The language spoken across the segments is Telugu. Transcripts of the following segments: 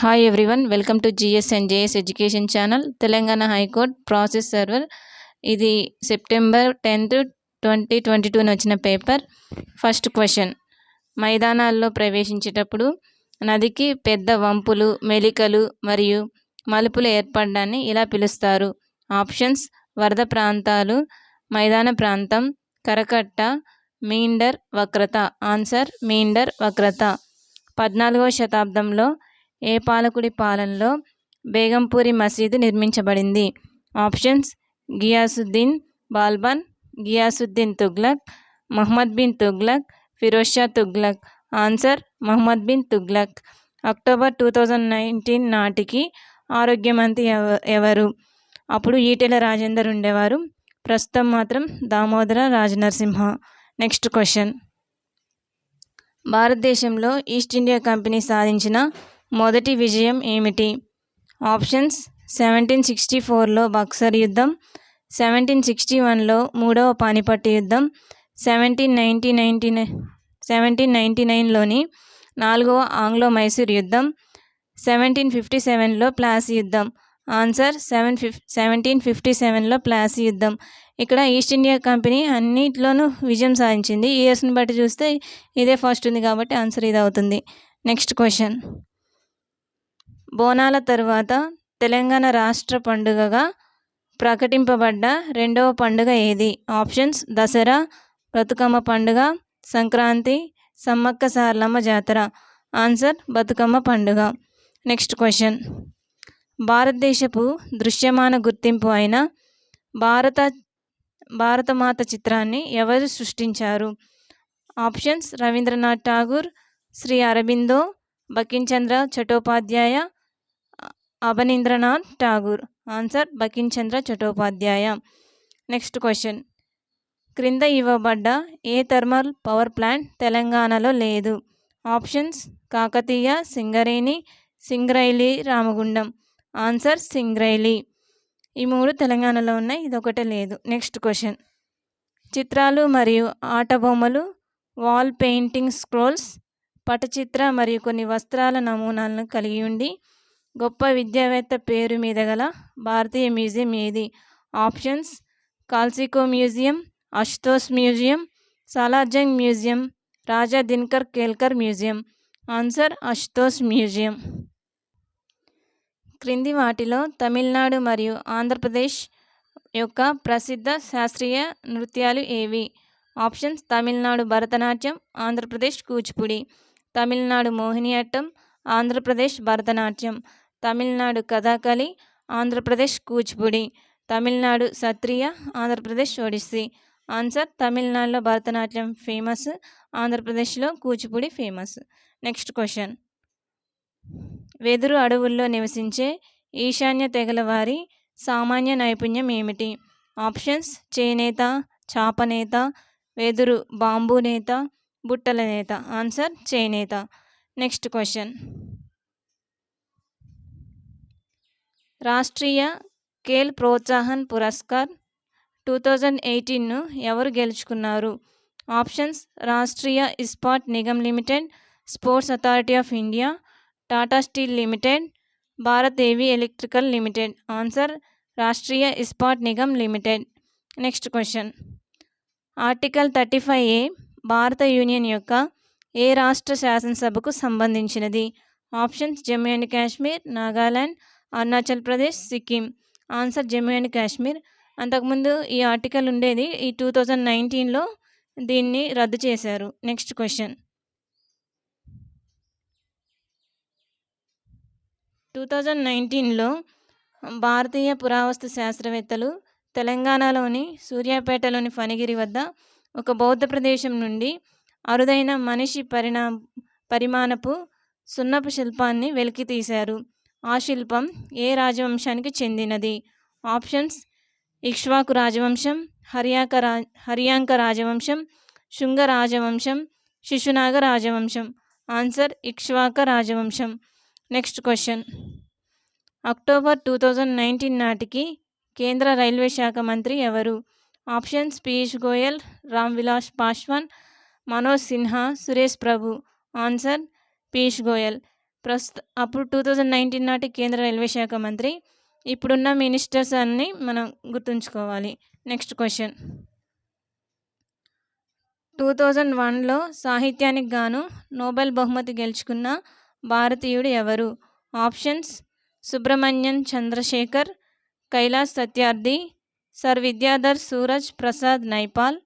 Hi everyone, welcome to GS and JS education channel. Telangana high court process server. ఇది సెప్టెంబర్ 10th 2022 వచ్చిన పేపర్. ఫస్ట్ క్వశ్చన్: మైదానాల్లో ప్రవేశించేటప్పుడు నదికి పెద్ద వంపులు, మెలికలు మరియు మలుపులు ఏర్పడడాన్ని ఇలా పిలుస్తారు. ఆప్షన్స్: వరద ప్రాంతాలు, మైదాన ప్రాంతం, కరకట్ట, మీండర్ వక్రత. ఆన్సర్: మీండర్ వక్రత. 14వ శతాబ్దంలో ఏ పాలకుడి పాలనలో బేగంపూరి మసీదు నిర్మించబడింది? Options: Ghiyasuddin Balban, Ghiyasuddin Tughlaq, Muhammad bin Tughlaq, Firoz Shah Tughlaq. Answer: Muhammad bin Tughlaq. October 2019 నాటికి ఆరోగ్య మంత్రి ఎవరు? అప్పుడు ఈటెల రాజేందర్ ఉండేవారు. ప్రస్తుతం మాత్రం దామోదర రాజనరసింహ. నెక్స్ట్ క్వశ్చన్: భారతదేశంలో ఈస్ట్ ఇండియా కంపెనీ సాధించిన మొదటి విజయం ఏమిటి? ఆప్షన్స్: 1764లో బక్సర్ యుద్ధం, 1761లో మూడవ పానిపట్టు యుద్ధం, 1799లోని నాలుగవ ఆంగ్లో మైసూర్ యుద్ధం, 1757లో ప్లాసీ యుద్ధం. ఆన్సర్: 1757లో ప్లాసీ యుద్ధం. ఇక్కడ ఈస్ట్ ఇండియా కంపెనీ అన్నిట్లోనూ విజయం సాధించింది. ఇయర్స్ని బట్టి చూస్తే ఇదే ఫస్ట్ ఉంది కాబట్టి ఆన్సర్ ఇది అవుతుంది. నెక్స్ట్ క్వశ్చన్: బోనాల తరువాత తెలంగాణ రాష్ట్ర పండుగగా ప్రకటింపబడ్డ రెండవ పండుగ ఏది? ఆప్షన్స్: దసరా, బతుకమ్మ పండుగ, సంక్రాంతి, సమ్మక్క సారలమ్మ జాతర. ఆన్సర్: బతుకమ్మ పండుగ. నెక్స్ట్ క్వశ్చన్: భారతదేశపు దృశ్యమాన గుర్తింపు అయిన భారతమాత చిత్రాన్ని ఎవరు సృష్టించారు? Options: Rabindranath Tagore, Shri Aurobindo, Bankimchandra Chattopadhyay, Abanindranath Tagore. Answer: Bankimchandra Chattopadhyay. Next question: క్రింద ఇవ్వబడ్డ ఏ థర్మల్ పవర్ ప్లాంట్ తెలంగాణలో లేదు? ఆప్షన్స్: కాకతీయ, సింగరేణి, సింగరైలి, రామగుండం. ఆన్సర్: సింగరైలి. ఈ మూడు తెలంగాణలో ఉన్నాయి, ఇది ఒకటే లేదు. నెక్స్ట్ క్వశ్చన్: చిత్రాలు మరియు ఆట బొమ్మలు, వాల్ పెయింటింగ్ స్క్రోల్స్, పటచిత్ర మరియు కొన్ని వస్త్రాల నమూనాలను కలిగి ఉండి గొప్ప విద్యావేత్త పేరు మీద గల భారతీయ మ్యూజియం ఏది? Options: Calico museum, Ashutosh museum, Salar Jung museum, Raja Dinakar Kelkar museum. Answer: Ashutosh museum. క్రింది వాటిలో తమిళనాడు మరియు ఆంధ్రప్రదేశ్ యొక్క ప్రసిద్ధ శాస్త్రీయ నృత్యాలు ఏవి? ఆప్షన్స్: తమిళనాడు భరతనాట్యం, ఆంధ్రప్రదేశ్ కూచిపూడి, తమిళనాడు మోహినియాట్టం, ఆంధ్రప్రదేశ్ భరతనాట్యం, తమిళనాడు కథాకళి, ఆంధ్రప్రదేశ్ కూచిపూడి, తమిళనాడు సత్రియ, ఆంధ్రప్రదేశ్ ఒడిస్సీ. ఆన్సర్: తమిళనాడులో భరతనాట్యం ఫేమస్, ఆంధ్రప్రదేశ్లో కూచిపూడి ఫేమస్. నెక్స్ట్ క్వశ్చన్: వెదురు అడవుల్లో నివసించే ఈశాన్య తెగల వారి సామాన్య నైపుణ్యం ఏమిటి? ఆప్షన్స్: చేనేత, చాపనేత, వెదురు బాంబూ నేత, బుట్టల నేత. ఆన్సర్: చేనేత. నెక్స్ట్ క్వశ్చన్: రాష్ట్రీయ ఖేల్ ప్రోత్సాహన్ పురస్కార్ 2018ను ఎవరు గెలుచుకున్నారు? Options: Rashtriya Ispat Nigam limited, sports authority of India, Tata steel limited, Bharat heavy electrical limited. Answer: Rashtriya Ispat Nigam limited. Next question: article 35A భారత యూనియన్ యొక్క ఏ రాష్ట్ర శాసనసభకు సంబంధించినది? Options: Jammu and Kashmir, Nagaland, Arunachal Pradesh, Sikkim. Answer: Jammu and Kashmir. అంతకుముందు ఈ ఆర్టికల్ ఉండేది, ఈ 2019లో దీన్ని రద్దు చేశారు. నెక్స్ట్ క్వశ్చన్: 2019లో భారతీయ పురావస్తు శాస్త్రవేత్తలు తెలంగాణలోని సూర్యాపేటలోని ఫణిగిరి వద్ద ఒక బౌద్ధ ప్రదేశం నుండి అరుదైన మనిషి పరిమాణపు సున్నపు శిల్పాన్ని వెలికితీశారు. ఆ శిల్పం ఏ రాజవంశానికి చెందినది? ఆప్షన్స్: ఇక్ష్వాకు రాజవంశం, హర్యాంక రాజవంశం, శుంగ రాజవంశం, శిశునాగ రాజవంశం. ఆన్సర్: ఇక్ష్వాక రాజవంశం. నెక్స్ట్ క్వశ్చన్: అక్టోబర్ 2019 నాటికి కేంద్ర రైల్వే శాఖ మంత్రి ఎవరు? ఆప్షన్స్: పీయూష్ గోయల్, రామ్ విలాస్ పాస్వాన్, మనోజ్ సిన్హా, సురేష్ ప్రభు. ఆన్సర్: పీయూష్ గోయల్. అప్పుడు 2019 నాటి కేంద్ర రైల్వే శాఖ మంత్రి. ఇప్పుడున్న మినిస్టర్స్ అన్ని మనం గుర్తుంచుకోవాలి. Next question. 2001లో సాహిత్యానికి గాను నోబెల్ బహుమతి గెలుచుకున్న భారతీయుడు ఎవరు? Options: Subrahmanyan Chandrasekhar, Kailash Satyarthi, sir Vidiadhar Suraj Prasad Naipaul,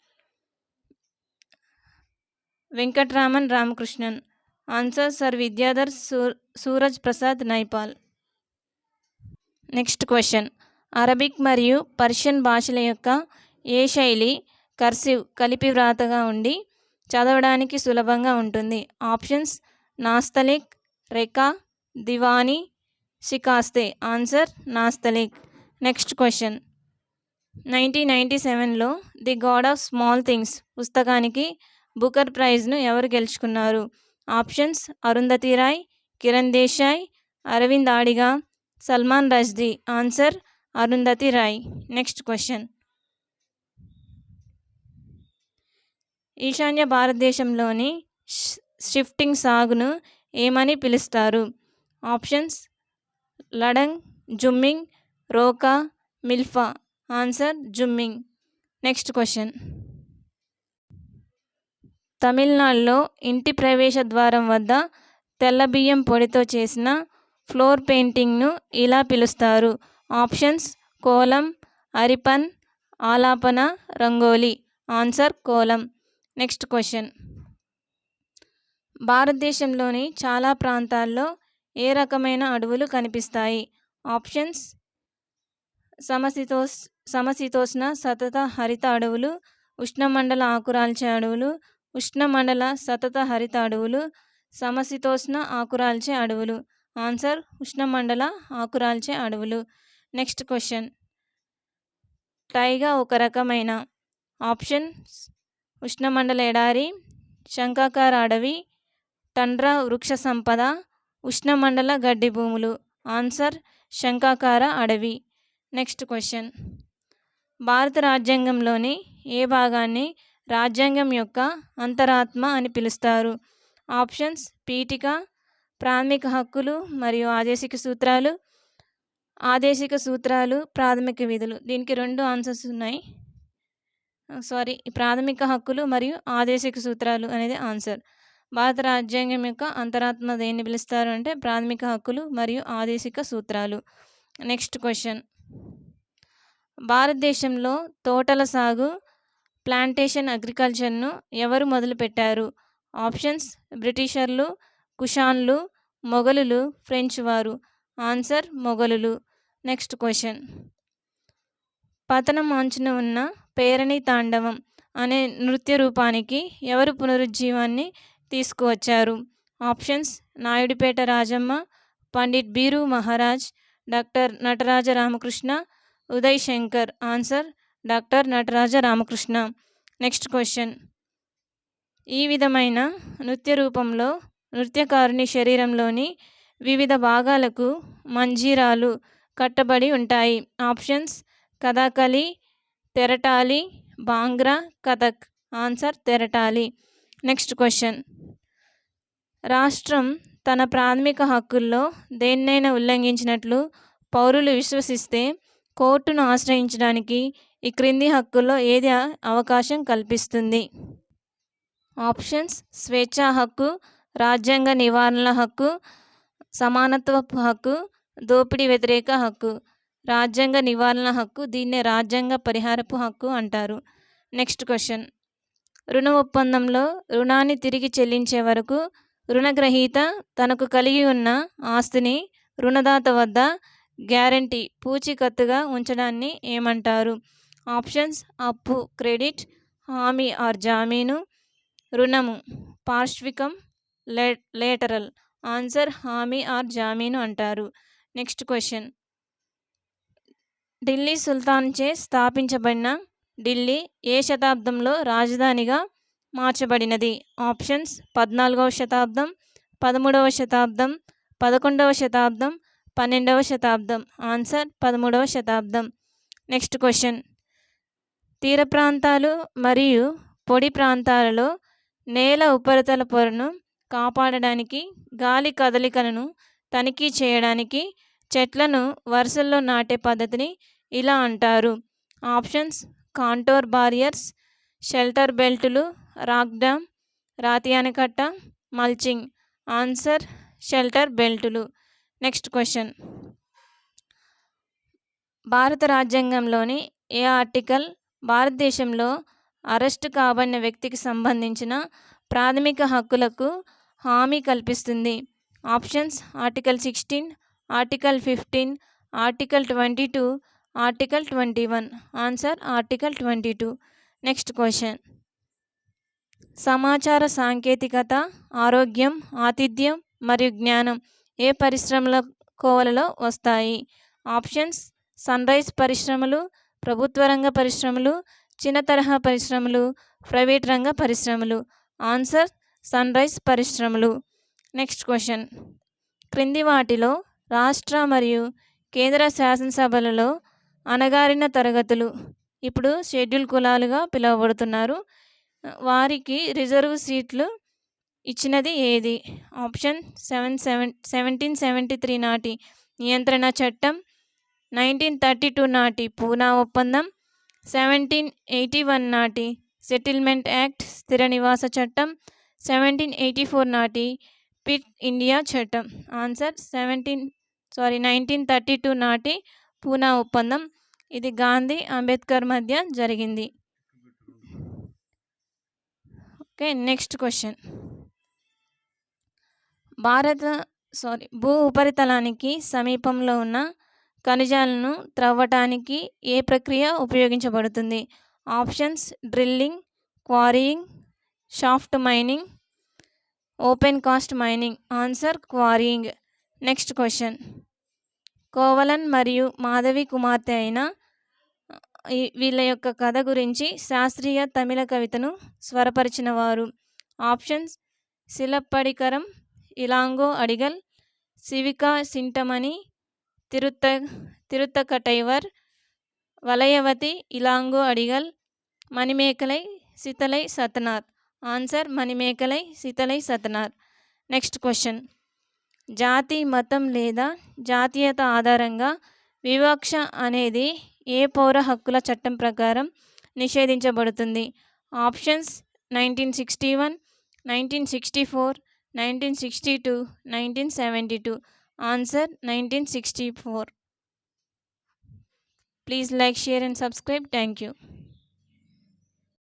Venkatraman Ramakrishnan. Answer: sir Vidiadhar Suraj Prasad Naipaul. Next question. Arabic మరియు పర్షియన్ భాషల యొక్క ఏ శైలి కర్సివ్ కలిపి వ్రాతగా ఉండి చదవడానికి సులభంగా ఉంటుంది? ఆప్షన్స్: నాస్తలిక్, రెకా, దివానీ, షికాస్తే. ఆన్సర్: నాస్తలిక్. Next question. 1997లో the God of Small Things పుస్తకానికి బుకర్ ప్రైజ్ను ఎవరు గెలుచుకున్నారు? Options: Arundhati Roy, Kiran Desai, Aravind Adiga, Salman Rushdie. Answer: Arundhati Roy. Next question. ఈశాన్య భారతదేశంలోని షిఫ్టింగ్ సాగును ఏమని పిలుస్తారు? ఆప్షన్స్: లడంగ్, జుమ్మింగ్, రోకా, మిల్ఫా. ఆన్సర్: జుమ్మింగ్. Next question. తమిళనాడులో ఇంటి ప్రవేశ ద్వారం వద్ద తెల్ల బియ్యం పొడితో చేసిన ఫ్లోర్ పెయింటింగ్ను ఇలా పిలుస్తారు? ఆప్షన్స్: కోలం, అరిపన్, ఆలాపన, rangoli. Answer: kolam. Next question. భారతదేశంలోని చాలా ప్రాంతాల్లో ఏ రకమైన అడవులు కనిపిస్తాయి? ఆప్షన్స్: సమశీతోష్ణ సతత హరిత అడవులు, ఉష్ణమండల ఆకురాల్చే అడవులు, ఉష్ణమండల సతత హరిత అడవులు, సమశీతోష్ణ ఆకురాల్చే అడవులు. ఆన్సర్: ఉష్ణమండల ఆకురాల్చే అడవులు. Next question. టైగా ఒక రకమైన. ఆప్షన్స్: ఉష్ణమండల ఎడారి, శంఖాకార అడవి, టండ్రా వృక్ష సంపద, ఉష్ణమండల గడ్డి భూములు. ఆన్సర్: శంఖాకార అడవి. Next question. భారత రాజ్యాంగంలోని ఏ భాగాన్ని రాజ్యాంగం యొక్క అంతరాత్మ అని పిలుస్తారు? ఆప్షన్స్: పీఠిక, ప్రాథమిక హక్కులు మరియు ఆదేశిక సూత్రాలు, ఆదేశిక సూత్రాలు, ప్రాథమిక విధులు. దీనికి 2 ఆన్సర్స్ ఉన్నాయి. ప్రాథమిక హక్కులు మరియు ఆదేశిక సూత్రాలు అనేది ఆన్సర్. భారత రాజ్యాంగం యొక్క అంతరాత్మ దేన్ని పిలుస్తారు అంటే ప్రాథమిక హక్కులు మరియు ఆదేశిక సూత్రాలు. Next question. భారతదేశంలో తోటల సాగు, ప్లాంటేషన్ అగ్రికల్చర్ను ఎవరు మొదలుపెట్టారు? ఆప్షన్స్: బ్రిటిషర్లు, కుషాన్లు, మొఘలులు, ఫ్రెంచ్ వారు. ఆన్సర్: మొఘలులు. Next question. పతనం అంచున ఉన్న పేరణి తాండవం అనే నృత్య రూపానికి ఎవరు పునరుజ్జీవాన్ని తీసుకువచ్చారు? Options: Naidupeta Rajamma, Pandit beer Maharaj, doctor Nataraja Ramakrishna, Uday Shankar. Answer: doctor Nataraja Ramakrishna. Next question. ఈ విధమైన నృత్య రూపంలో నృత్యకారుని శరీరంలోని వివిధ భాగాలకు మంజీరాలు కట్టబడి ఉంటాయి. Options: Kathakali, Terahtali, Bhangra, Kathak. Answer: Terahtali. Next question. రాష్ట్రం తన ప్రాథమిక హక్కుల్లో దేన్నైనా ఉల్లంఘించినట్లు పౌరులు విశ్వసిస్తే కోర్టును ఆశ్రయించడానికి ఈ క్రింది హక్కుల్లో ఏది అవకాశం కల్పిస్తుంది? ఆప్షన్స్: స్వేచ్ఛా హక్కు, రాజ్యాంగ నివారణల హక్కు, సమానత్వపు హక్కు, దోపిడీ వ్యతిరేక హక్కు. రాజ్యాంగ నివారణ హక్కు, దీన్నే రాజ్యాంగ పరిహారపు హక్కు అంటారు. Next question. రుణ ఒప్పందంలో రుణాన్ని తిరిగి చెల్లించే వరకు రుణగ్రహీత తనకు కలిగి ఉన్న ఆస్తిని రుణదాత వద్ద గ్యారంటీ పూచీకత్తుగా ఉంచడాన్ని ఏమంటారు? ఆప్షన్స్: అప్పు, క్రెడిట్, హామీ ఆర్ జామీను, రుణము, పార్శ్వికం, లేటరల్. ఆన్సర్: హామీ ఆర్ జామీను అంటారు. Next question. ఢిల్లీ సుల్తాన్చే స్థాపించబడిన ఢిల్లీ ఏ శతాబ్దంలో రాజధానిగా మార్చబడినది? ఆప్షన్స్: 14వ శతాబ్దం, 13వ శతాబ్దం, 11వ శతాబ్దం, 12వ శతాబ్దం. ఆన్సర్: 13వ శతాబ్దం. Next question. తీర ప్రాంతాలు మరియు పొడి ప్రాంతాలలో నేల ఉపరితల పొరను కాపాడడానికి, గాలి కదలికలను తనిఖీ చేయడానికి చెట్లను వరుసల్లో నాటే పద్ధతిని ఇలా అంటారు. ఆప్షన్స్: కాంటోర్ బారియర్స్, షెల్టర్ బెల్టులు, రాక్ డ్యామ్, రాతి ఆనకట్ట, మల్చింగ్. ఆన్సర్: షెల్టర్ బెల్టులు. నెక్స్ట్ క్వశ్చన్: భారత రాజ్యాంగంలోని ఏ ఆర్టికల్ భారతదేశంలో అరెస్టు కాబడిన వ్యక్తికి సంబంధించిన ప్రాథమిక హక్కులకు హామీ కల్పిస్తుంది? Options: article 16, article 15, article 22, article 21. Answer: article 22. Next question: సమాచార సాంకేతికత, ఆరోగ్యం, ఆతిథ్యం మరియు జ్ఞానం ఏ పరిశ్రమల కోవలలో వస్తాయి? ఆప్షన్స్: సన్రైజ్ పరిశ్రమలు, ప్రభుత్వ రంగ పరిశ్రమలు, చిన్న తరహా పరిశ్రమలు, ప్రైవేట్ రంగ పరిశ్రమలు. ఆన్సర్: సన్రైజ్ పరిశ్రమలు. నెక్స్ట్ క్వశ్చన్: క్రింది వాటిలో రాష్ట్ర మరియు కేంద్ర శాసనసభలలో అణగారిన తరగతులు, ఇప్పుడు షెడ్యూల్ కులాలుగా పిలువబడుతున్నారు, వారికి రిజర్వ్ సీట్లు ఇచ్చినది ఏది? ఆప్షన్: 1773 నాటి నియంత్రణ చట్టం, 1932 నాటి పూనా ఒప్పందం, 1781 నాటి సెటిల్మెంట్ యాక్ట్ స్థిర నివాస చట్టం, 1784 నాటి పిట్ ఇండియా చట్టం. ఆన్సర్: 1932 నాటి పూనా ఒప్పందం. ఇది గాంధీ అంబేద్కర్ మధ్య జరిగింది. ఓకే, నెక్స్ట్ క్వశ్చన్: భూ ఉపరితలానికి సమీపంలో ఉన్న ఖనిజాలను త్రవ్వటానికి ఏ ప్రక్రియ ఉపయోగించబడుతుంది? Options: drilling, quarrying, shaft mining, open cast mining. Answer: quarrying. Next question: Kovalan మరియు మాధవి కుమార్తె అయిన వీళ్ళ యొక్క కథ గురించి శాస్త్రీయ తమిళ కవితను స్వరపరిచిన వారు? Options: Silappadikaram, Ilango Adigal, Civaka Cintamani, Tiruttakkatevar, Valayapathi Ilango Adigal, Manimekalai Seethalai Sathanar. Answer: Manimekalai Seethalai Sathanar. Next question: జాతి, మతం లేదా జాతీయత ఆధారంగా వివక్ష అనేది ఏ పౌర హక్కుల చట్టం ప్రకారం నిషేధించబడుతుంది? Options: 1961, 1964, 1962, 1972. Answer: 1964. Please like, share and subscribe. Thank you.